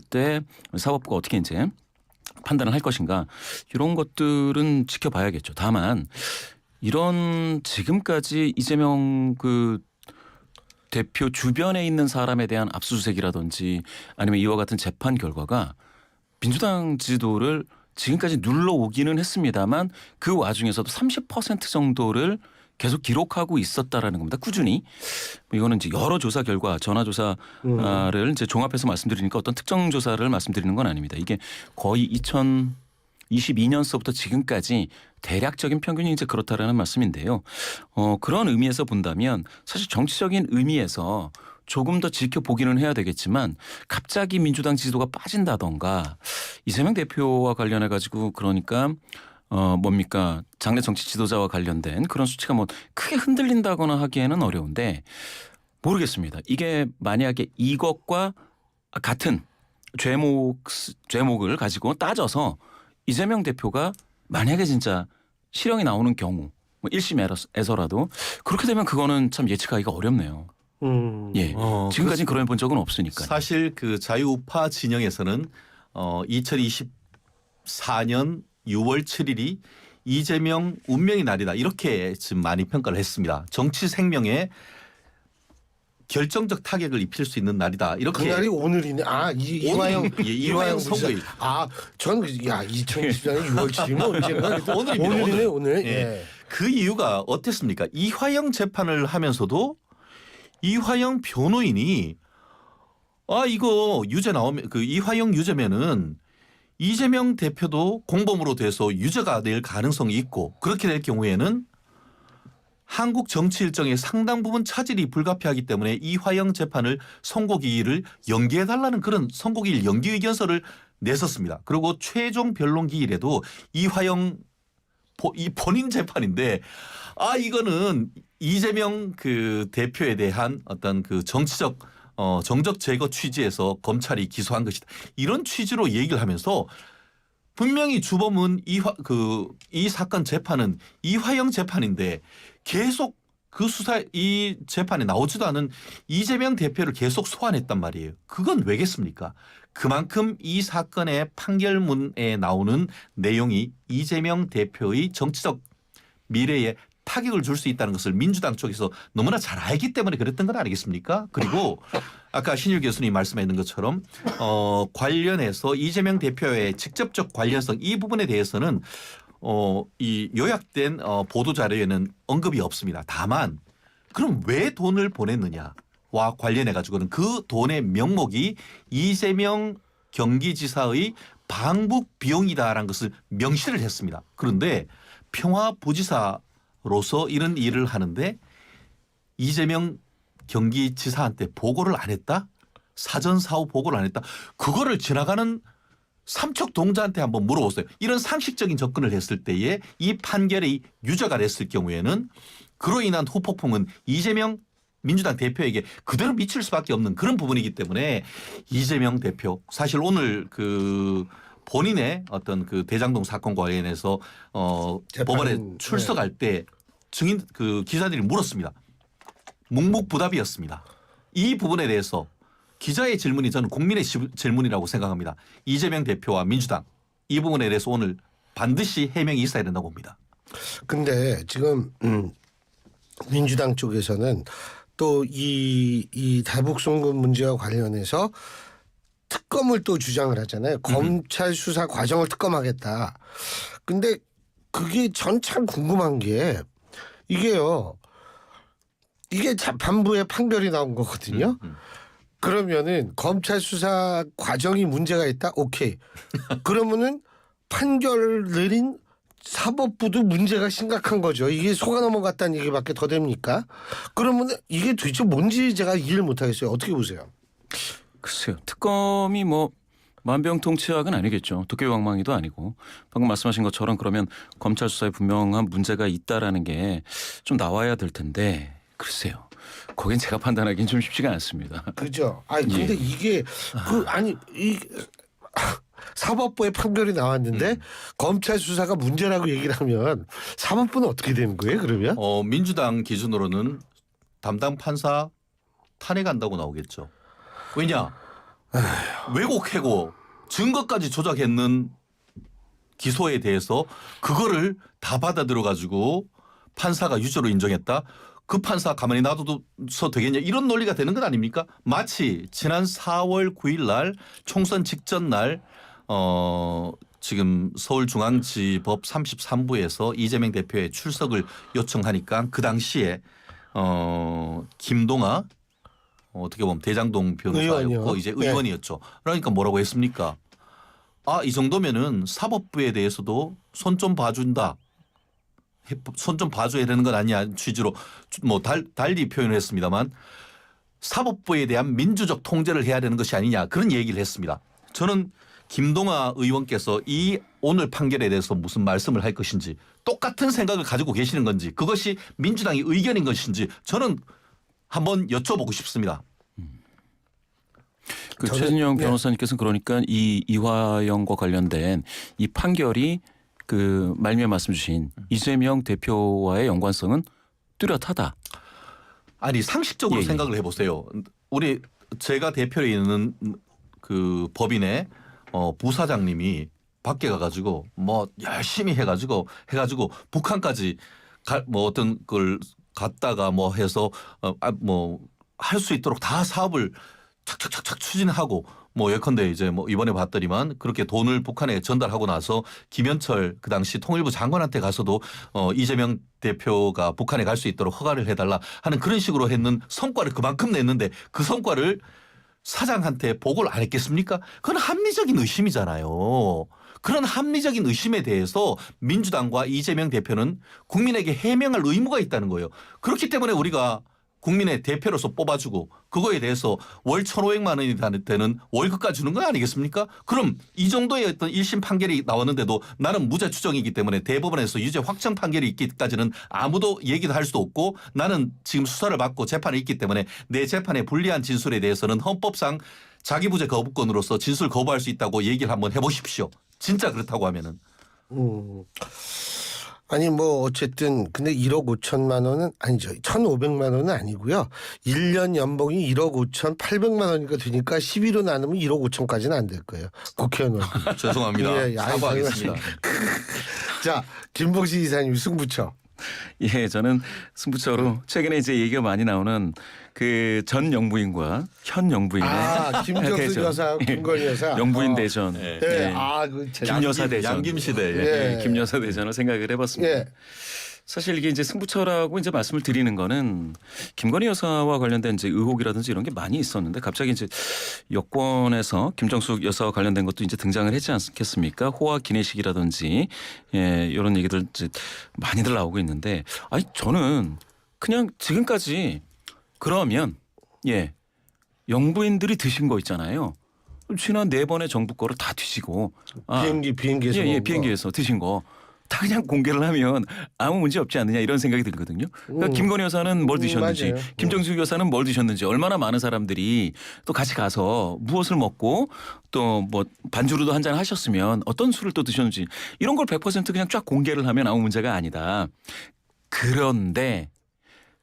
때 사법부가 어떻게 이제 판단을 할 것인가 이런 것들은 지켜봐야겠죠. 다만 이런 지금까지 이재명 그 대표 주변에 있는 사람에 대한 압수수색이라든지 아니면 이와 같은 재판 결과가 민주당 지지도를 지금까지 눌러오기는 했습니다만 그 와중에서도 30% 정도를 계속 기록하고 있었다라는 겁니다. 꾸준히. 이거는 이제 여러 조사 결과 전화조사를 이제 종합해서 말씀드리니까 어떤 특정 조사를 말씀드리는 건 아닙니다. 이게 거의 2022년서부터 지금까지 대략적인 평균이 이제 그렇다라는 말씀인데요. 그런 의미에서 본다면 사실 정치적인 의미에서 조금 더 지켜보기는 해야 되겠지만 갑자기 민주당 지지도가 빠진다던가 이재명 대표와 관련해 가지고 그러니까 뭡니까 장래 정치 지도자와 관련된 그런 수치가 뭐 크게 흔들린다거나 하기에는 어려운데 모르겠습니다. 이게 만약에 이것과 같은 죄목을 가지고 따져서 이재명 대표가 만약에 진짜 실형이 나오는 경우 뭐 1심에서라도 그렇게 되면 그거는 참 예측하기가 어렵네요. 예, 지금까지 그런 본 적은 없으니까. 사실 그 자유우파 진영에서는 2024년 6월 7일이 이재명 운명의 날이다 이렇게 지금 많이 평가를 했습니다. 정치 생명에 결정적 타격을 입힐 수 있는 날이다. 이렇게. 그날이 오늘이네. 이화영 이화영 선거일. 저는 2024년 6월 7일은 언제가 오늘입니다. 오늘이네 오늘. 예. 그 이유가 어땠습니까? 이화영 재판을 하면서도 이화영 변호인이 이거 유죄 나오면 그 이화영 유죄면은 이재명 대표도 공범으로 돼서 유죄가 될 가능성이 있고 그렇게 될 경우에는 한국 정치 일정의 상당 부분 차질이 불가피하기 때문에 이화영 재판을 선고기일을 연기해달라는 그런 선고기일 연기 의견서를 냈었습니다. 그리고 최종 변론 기일에도 이화영 이 본인 재판인데 이거는 이재명 그 대표에 대한 어떤 그 정치적 정적 제거 취지에서 검찰이 기소한 것이다. 이런 취지로 얘기를 하면서 분명히 주범은 이 사건 재판은 이화영 재판인데 계속 그 이 재판에 나오지도 않은 이재명 대표를 계속 소환했단 말이에요. 그건 왜겠습니까? 그만큼 이 사건의 판결문에 나오는 내용이 이재명 대표의 정치적 미래에 타격을 줄 수 있다는 것을 민주당 쪽에서 너무나 잘 알기 때문에 그랬던 건 아니겠습니까? 그리고 아까 신유 교수님 말씀하신 것처럼 관련해서 이재명 대표의 직접적 관련성 이 부분에 대해서는 이 요약된 보도 자료에는 언급이 없습니다. 다만 그럼 왜 돈을 보냈느냐와 관련해 가지고는 그 돈의 명목이 이재명 경기지사의 방북 비용이다라는 것을 명시를 했습니다. 그런데 평화부지사로서 이런 일을 하는데 이재명 경기지사한테 보고를 안 했다? 사전 사후 보고를 안 했다? 그거를 지나가는 삼척동자한테 한번 물어보세요. 이런 상식적인 접근을 했을 때에 이 판결이 유죄가 됐을 경우에는 그로 인한 후폭풍은 이재명 민주당 대표에게 그대로 미칠 수밖에 없는 그런 부분이기 때문에 이재명 대표 사실 오늘 그 본인의 어떤 그 대장동 사건과 관련해서 법원에 출석할 때 증인 그 기자들이 물었습니다. 묵묵부답이었습니다. 이 부분에 대해서 기자의 질문이 저는 국민의 질문이라고 생각합니다. 이재명 대표와 민주당 이 부분에 대해서 오늘 반드시 해명이 있어야 된다고 봅니다. 근데 지금 민주당 쪽에서는 또 이 대북송금 문제와 관련해서 특검을 또 주장을 하잖아요. 검찰 수사 과정을 특검하겠다. 근데 그게 전 참 궁금한 게 이게요. 이게 재판부의 판결이 나온 거거든요. 그러면은 검찰 수사 과정이 문제가 있다? 오케이. 그러면은 판결을 내린 사법부도 문제가 심각한 거죠. 이게 속아 넘어갔다는 얘기밖에 더 됩니까? 그러면 이게 도대체 뭔지 제가 이해를 못하겠어요. 어떻게 보세요? 글쎄요. 특검이 뭐 만병통치약은 아니겠죠. 도깨비방망이도 아니고 방금 말씀하신 것처럼 그러면 검찰 수사에 분명한 문제가 있다라는 게 좀 나와야 될 텐데 글쎄요. 거긴 제가 판단하기는 좀 쉽지가 않습니다. 그죠. 근데 이게 이 사법부의 판결이 나왔는데 검찰 수사가 문제라고 얘기를 하면 사법부는 어떻게 되는 거예요? 그러면? 민주당 기준으로는 담당 판사 탄핵한다고 나오겠죠. 왜냐? 왜곡하고 증거까지 조작했는 기소에 대해서 그거를 다 받아들여 가지고 판사가 유죄로 인정했다. 그 판사 가만히 놔둬서 되겠냐 이런 논리가 되는 건 아닙니까? 마치 지난 4월 9일 날 총선 직전 날 지금 서울중앙지법 33부에서 이재명 대표의 출석을 요청하니까 그 당시에 김동아 어떻게 보면 대장동 변호사였고 의원이요. 이제 의원이었죠. 그러니까 뭐라고 했습니까? 아, 이 정도면은 사법부에 대해서도 손 좀 봐준다. 손 좀 봐줘야 되는 건 아니야 취지로 뭐 달리 표현을 했습니다만 사법부에 대한 민주적 통제를 해야 되는 것이 아니냐 그런 얘기를 했습니다. 저는 김동아 의원께서 이 오늘 판결에 대해서 무슨 말씀을 할 것인지 똑같은 생각을 가지고 계시는 건지 그것이 민주당의 의견인 것인지 저는 한번 여쭤보고 싶습니다. 그 저는- 최진영 네. 변호사님께서는 그러니까 이 이화영과 관련된 이 판결이 그 말미에 말씀 주신 이재명 대표와의 연관성은 뚜렷하다. 아니 상식적으로 예, 예. 생각을 해보세요. 우리 제가 대표에 있는 그 법인의 부사장님이 밖에 가가지고 뭐 열심히 해가지고 북한까지 뭐 어떤 걸 갔다가 뭐 해서 뭐 할 수 있도록 다 사업을 착착착착 추진하고 뭐 예컨대 이제 뭐 이번에 봤더니만 그렇게 돈을 북한에 전달하고 나서 김현철 그 당시 통일부 장관한테 가서도 이재명 대표가 북한에 갈 수 있도록 허가를 해달라 하는 그런 식으로 했는 성과를 그만큼 냈는데 그 성과를 사장한테 보고를 안 했겠습니까? 그건 합리적인 의심이잖아요. 그런 합리적인 의심에 대해서 민주당과 이재명 대표는 국민에게 해명할 의무가 있다는 거예요. 그렇기 때문에 우리가 국민의 대표로서 뽑아주고 그거에 대해서 월 1,500만 원이 되는 월급까지 주는 건 아니겠습니까? 그럼 이 정도의 어떤 1심 판결이 나왔는데도 나는 무죄 추정이기 때문에 대법원에서 유죄 확정 판결이 있기까지는 아무도 얘기도 할 수도 없고 나는 지금 수사를 받고 재판에 있기 때문에 내 재판에 불리한 진술에 대해서는 헌법상 자기부재 거부권으로서 진술 거부할 수 있다고 얘기를 한번 해보십시오. 진짜 그렇다고 하면은. 아니 뭐 어쨌든 근데 1억 5천만 원은 아니죠. 1,500만 원은 아니고요. 1년 연봉이 1억 5,800만 원이니까 되니까 12로 나누면 1억 5천까지는 안 될 거예요. 국회의원. 죄송합니다. 예, 예, 아니, 사과하겠습니다. 자, 김봉식 이사님 승부처. 예, 저는 승부처로 최근에 이제 얘기가 많이 나오는 그 전 영부인과 현 영부인의 김정수 대전. 여사, 김건희 여사. 영부인 대전. 네. 네. 예. 그 김여사 대전. 양김 시대. 예. 예, 김여사 대전을 생각을 해봤습니다. 예. 사실 이게 이제 승부처라고 이제 말씀을 드리는 거는 김건희 여사와 관련된 이제 의혹이라든지 이런 게 많이 있었는데 갑자기 이제 여권에서 김정숙 여사와 관련된 것도 이제 등장을 했지 않겠습니까? 호화 기내식이라든지 예, 이런 얘기들 이제 많이들 나오고 있는데 아니 저는 그냥 지금까지 그러면 예, 영부인들이 드신 거 있잖아요. 지난 4번의 정부 거를 다 뒤지고 비행기에서 예, 먹은 거. 비행기에서 드신 거 다 그냥 공개를 하면 아무 문제 없지 않느냐 이런 생각이 들거든요. 그러니까 김건희 여사는 뭘 드셨는지 맞아요. 김정숙 여사는 뭘 드셨는지 얼마나 많은 사람들이 또 같이 가서 무엇을 먹고 또 뭐 반주로도 한잔 하셨으면 어떤 술을 또 드셨는지 이런 걸 100% 그냥 쫙 공개를 하면 아무 문제가 아니다. 그런데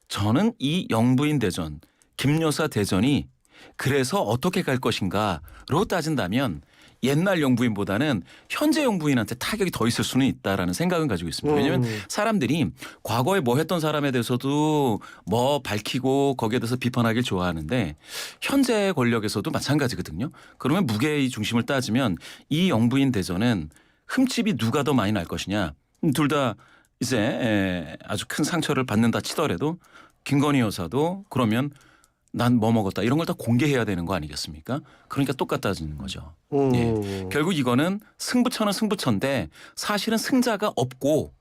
저는 이 영부인 대전 김여사 대전이 그래서 어떻게 갈 것인가로 따진다면 옛날 영부인보다는 현재 영부인한테 타격이 더 있을 수는 있다라는 생각은 가지고 있습니다. 왜냐하면 사람들이 과거에 뭐 했던 사람에 대해서도 뭐 밝히고 거기에 대해서 비판하길 좋아하는데 현재 권력에서도 마찬가지거든요. 그러면 무게의 중심을 따지면 이 영부인 대전은 흠집이 누가 더 많이 날 것이냐. 둘 다 이제 아주 큰 상처를 받는다 치더라도 김건희 여사도 그러면 난 뭐 먹었다 이런 걸 다 공개해야 되는 거 아니겠습니까? 그러니까 똑같아지는 거죠. 예. 결국 이거는 승부처는 승부처인데 사실은 승자가 없고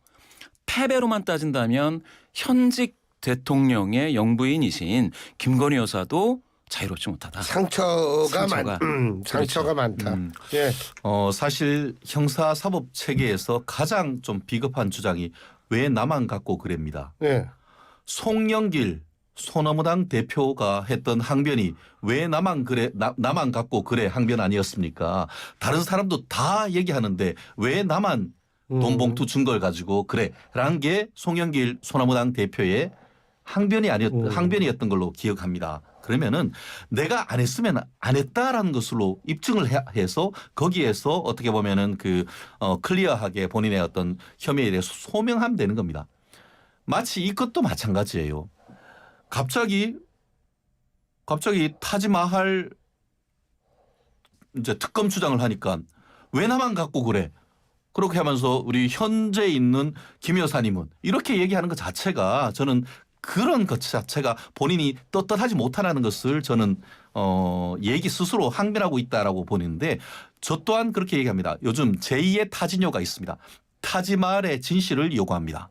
패배로만 따진다면 현직 대통령의 영부인이신 김건희 여사도 자유롭지 못하다. 상처가 그렇죠. 많다. 예. 사실 형사사법 체계에서 가장 좀 비겁한 주장이 왜 나만 갖고 그럽니다. 예. 송영길 소나무당 대표가 했던 항변이 왜 나만 그래 나만 갖고 그래 항변 아니었습니까? 다른 사람도 다 얘기하는데 왜 나만 돈 봉투 준 걸 가지고 그래라는 게 송영길 소나무당 대표의 항변이었던 걸로 기억합니다. 그러면은 내가 안 했으면 안 했다라는 것으로 입증을 해서 거기에서 어떻게 보면은 클리어하게 본인의 어떤 혐의에 대해서 소명하면 되는 겁니다. 마치 이것도 마찬가지예요. 갑자기 타지마할 이제 특검 주장을 하니까 왜 나만 갖고 그래? 그렇게 하면서 우리 현재 있는 김 여사님은 이렇게 얘기하는 것 자체가 저는 그런 것 자체가 본인이 떳떳하지 못하는 것을 저는 얘기 스스로 항변하고 있다라고 보는데 저 또한 그렇게 얘기합니다. 요즘 제2의 타진요가 있습니다. 타지마할의 진실을 요구합니다.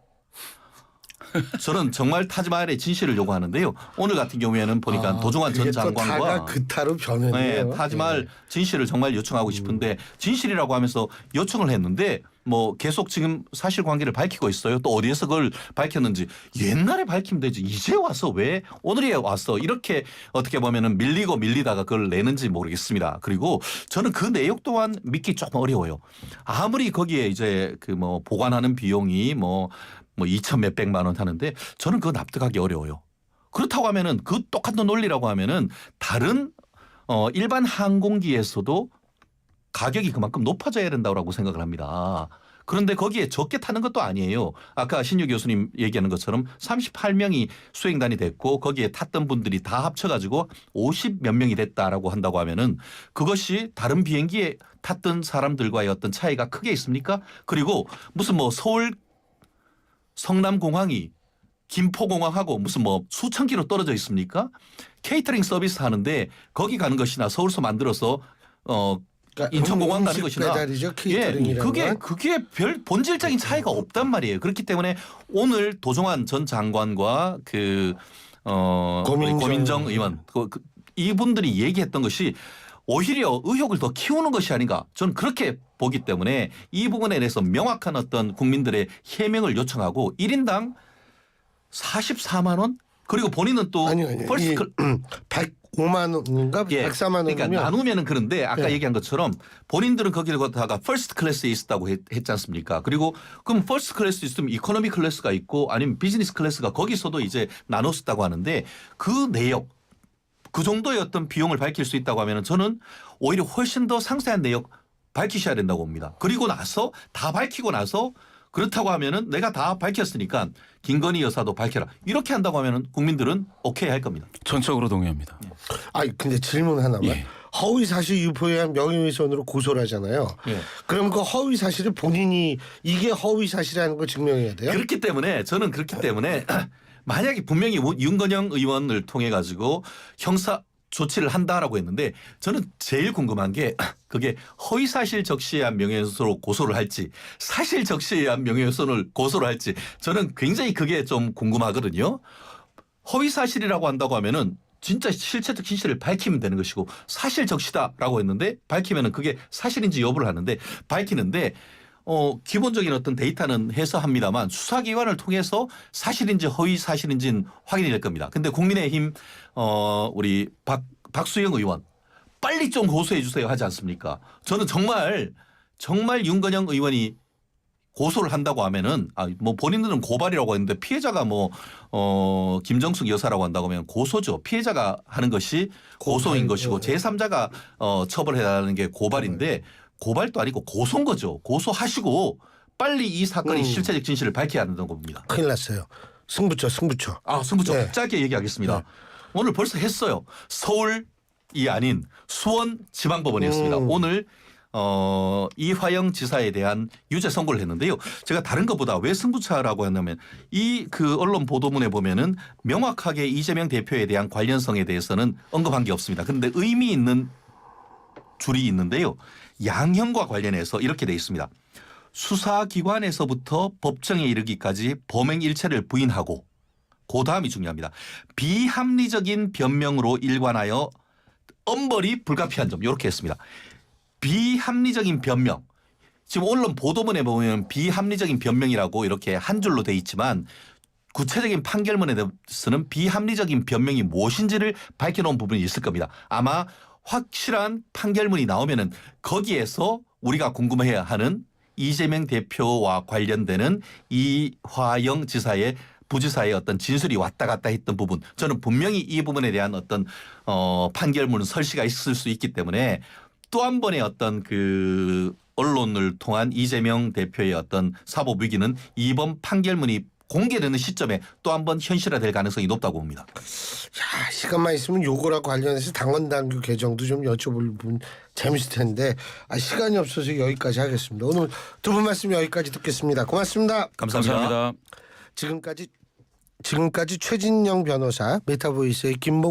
저는 정말 타지마할의 진실을 요구하는데요. 오늘 같은 경우에는 보니까 도종환 전 장관과 다가 그타로 변했네요. 타지마할 진실을 정말 요청하고 싶은데 진실이라고 하면서 요청을 했는데 뭐 계속 지금 사실관계를 밝히고 있어요. 또 어디에서 그걸 밝혔는지 옛날에 밝히면 되지 이제 와서 왜 오늘에 와서 이렇게 어떻게 보면은 밀리다가 그걸 내는지 모르겠습니다. 그리고 저는 그 내용 또한 믿기 조금 어려워요. 아무리 거기에 이제 보관하는 비용이 뭐 2천 몇백만 원 하는데 저는 그거 납득하기 어려워요. 그렇다고 하면은 그 똑같은 논리라고 하면은 다른 일반 항공기에서도 가격이 그만큼 높아져야 된다고 생각을 합니다. 그런데 거기에 적게 타는 것도 아니에요. 아까 신유 교수님 얘기하는 것처럼 38명이 수행단이 됐고 거기에 탔던 분들이 다 합쳐가지고 50 몇 명이 됐다라고 한다고 하면은 그것이 다른 비행기에 탔던 사람들과의 어떤 차이가 크게 있습니까? 그리고 무슨 서울 성남공항이 김포공항하고 무슨 수천 킬로 떨어져 있습니까? 케이터링 서비스 하는데 거기 가는 것이나 서울서 만들어서 그러니까 인천공항 가는 것이나 배달이죠, 케이터링이라는 그게 별 본질적인 차이가 없단 말이에요. 그렇기 때문에 오늘 도종환 전 장관과 고민정 의원 이분들이 얘기했던 것이 오히려 의혹을 더 키우는 것이 아닌가 저는 그렇게 보기 때문에 이 부분에 대해서 명확한 어떤 국민들의 해명을 요청하고 1인당 44만 원 그리고 본인은 또 퍼스트 105만 원인가 104만 원이면 그러니까 나누면은 그런데 아까 예. 얘기한 것처럼 본인들은 거기다가 퍼스트 클래스에 있었다고 했지 않습니까? 그리고 그럼 퍼스트 클래스 있으면 이코노미 클래스가 있고 아니면 비즈니스 클래스가 거기서도 이제 나눴었다고 하는데 그 내역 그 정도의 어떤 비용을 밝힐 수 있다고 하면 저는 오히려 훨씬 더 상세한 내역 밝히셔야 된다고 봅니다. 그리고 나서 다 밝히고 나서 그렇다고 하면은 내가 다 밝혔으니까 김건희 여사도 밝혀라. 이렇게 한다고 하면은 국민들은 오케이 할 겁니다. 전적으로 동의합니다. 근데 질문 하나만. 예. 허위 사실 유포에 의한 명예훼손으로 고소를 하잖아요. 예. 그럼 그 허위 사실을 본인이 이게 허위 사실이라는 걸 증명해야 돼요? 그렇기 때문에 저는 그렇기 때문에 만약에 분명히 윤건영 의원을 통해 가지고 형사 조치를 한다라고 했는데 저는 제일 궁금한 게 그게 허위 사실 적시에 의한 명예훼손으로 고소를 할지 사실 적시에 의한 명예훼손을 고소를 할지 저는 굉장히 그게 좀 궁금하거든요. 허위 사실이라고 한다고 하면은 진짜 실체적 진실을 밝히면 되는 것이고 사실 적시다라고 했는데 밝히면은 그게 사실인지 여부를 하는데 밝히는데 기본적인 어떤 데이터는 해서합니다만 수사기관을 통해서 사실인지 허위 사실인지는 확인이 될 겁니다. 근데 국민의힘 우리 박수영 의원 빨리 좀 고소해 주세요 하지 않습니까? 저는 정말 윤건영 의원이 고소를 한다고 하면은 본인들은 고발이라고 했는데 피해자가 김정숙 여사라고 한다고 하면 고소죠. 피해자가 하는 것이 고소인 것이고 제3자가 처벌해야 하는 게 고발인데 고발도 아니고 고소인 거죠. 고소하시고 빨리 이 사건의 실체적 진실을 밝혀야 한다는 겁니다. 큰일 났어요. 승부처. 승부처. 네. 짧게 얘기하겠습니다. 네. 오늘 벌써 했어요. 서울이 아닌 수원지방법원이었습니다. 오늘 이화영 지사에 대한 유죄 선고를 했는데요. 제가 다른 것보다 왜 승부차라고 했냐면 언론 보도문에 보면은 명확하게 이재명 대표에 대한 관련성에 대해서는 언급한 게 없습니다. 그런데 의미 있는 줄이 있는데요. 양형과 관련해서 이렇게 돼 있습니다. 수사기관에서부터 법정에 이르기까지 범행 일체를 부인하고 그다음이 중요합니다. 비합리적인 변명으로 일관하여 엄벌이 불가피한 점 이렇게 했습니다. 비합리적인 변명. 지금 언론 보도문에 보면 비합리적인 변명이라고 이렇게 한 줄로 돼 있지만 구체적인 판결문에 대해서는 비합리적인 변명이 무엇인지를 밝혀놓은 부분이 있을 겁니다. 아마 확실한 판결문이 나오면은 거기에서 우리가 궁금해야 하는 이재명 대표와 관련되는 이화영 지사의 부지사의 어떤 진술이 왔다 갔다 했던 부분 저는 분명히 이 부분에 대한 어떤 판결문 설시가 있을 수 있기 때문에 또 한 번의 어떤 그 언론을 통한 이재명 대표의 어떤 사법 위기는 이번 판결문이 공개되는 시점에 또 한 번 현실화될 가능성이 높다고 봅니다. 야, 시간만 있으면 요거랑 관련해서 당원 당규 개정도 좀 여쭤볼 분 재밌을 텐데 시간이 없어서 여기까지 하겠습니다. 오늘 두 분 말씀 여기까지 듣겠습니다. 고맙습니다. 감사합니다. 지금까지 최진영 변호사, 메타보이스의 김봉